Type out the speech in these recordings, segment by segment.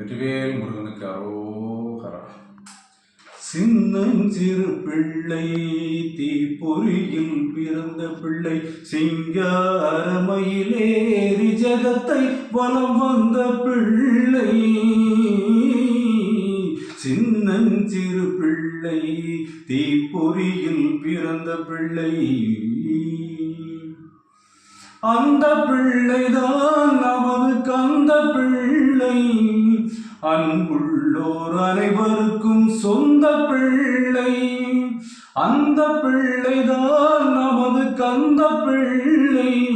வெற்றிவேல் முருகனுக்கு அரோகரா. சின்னஞ்சிறு பிள்ளை தீப்பொறியில் பிறந்த பிள்ளை சிங்காரமயிலேறி ஜகத்தை வலம் வந்த பிள்ளை. சின்னஞ்சிறு பிள்ளை தீப்பொறியில் பிறந்த பிள்ளை. அந்த பிள்ளைதான் நமது கந்த பிள்ளை. அன்புள்ளோர் அனைவருக்கும் சொந்த பிள்ளை. அந்த பிள்ளைதான் நமது கந்த பிள்ளை.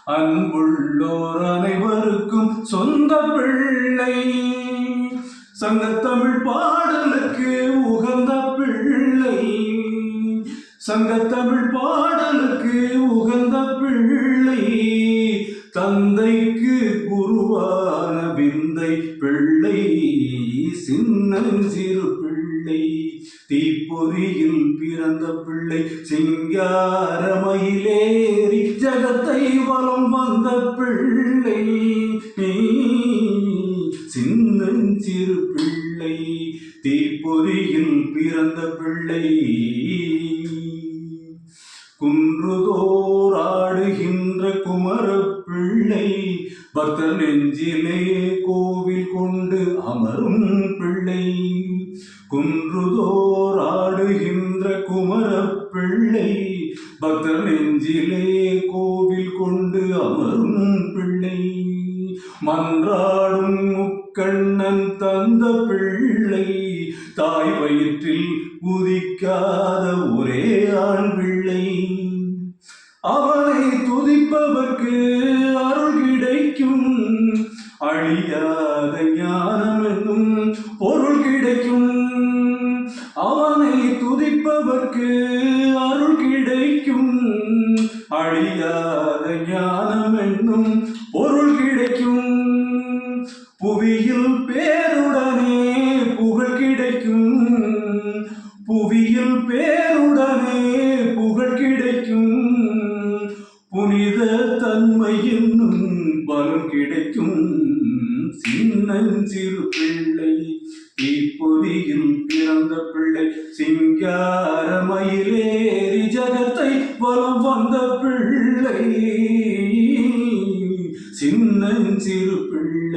அன்புள்ளோர் அனைவருக்கும் சொந்த பிள்ளை. சங்கத்தமிழ் பாடலுக்கு உகந்த பிள்ளை. சங்கத்தமிழ் பாடலுக்கு உகந்த பிள்ளை. தந்தைக்கு குருவான விந்தை பிள்ளை. சின்னஞ்சிறு பிள்ளை தீப்பொறியில் பிறந்த பிள்ளை. சிங்காரமயிலேறி ஜகத்தை வலம் வந்த பிள்ளை. சின்னஞ்சிறு பிள்ளை தீப்பொறியில் பிறந்த பிள்ளை. குன்றுதோர் ஆடுகின்ற குமர பிள்ளை. பக்தர் நெஞ்சிலே கோவில் கொண்டு அமரும் பிள்ளை. குன்றுதோர் ஆடுகின்ற குமர பிள்ளை. பக்தர் நெஞ்சிலே கோவில் கொண்டு அமரும் பிள்ளை. மன்றாடும் முக்கண்ணன் தந்த பிள்ளை. தாய் வயிற்றில் உதிக்காத ஒரே ஆண் பிள்ளை. அவனை துதிப்பவர்க்கு அருள் கிடைக்கும். அழியாத ஞானம் என்னும் பொருள் கிடைக்கும். அவனை துதிப்பவர்க்கு அருள் கிடைக்கும். அழியாத ஞானம் என்னும் பொருள் கிடைக்கும். புவியில் பேருடனே புகழ் கிடைக்கும். புவியில் பேருடனே புகழ் கிடைக்கும். புனித தன்மை என்னும் பலம் கிடைக்கும். சின்னஞ்சிறு பிள்ளை தீப்பொறியில் பிறந்த பிள்ளை. சிங்காரமயிலேறி ஜகத்தை வலம் வந்த பிள்ளை. சின்னஞ்சிறு பிள்ளை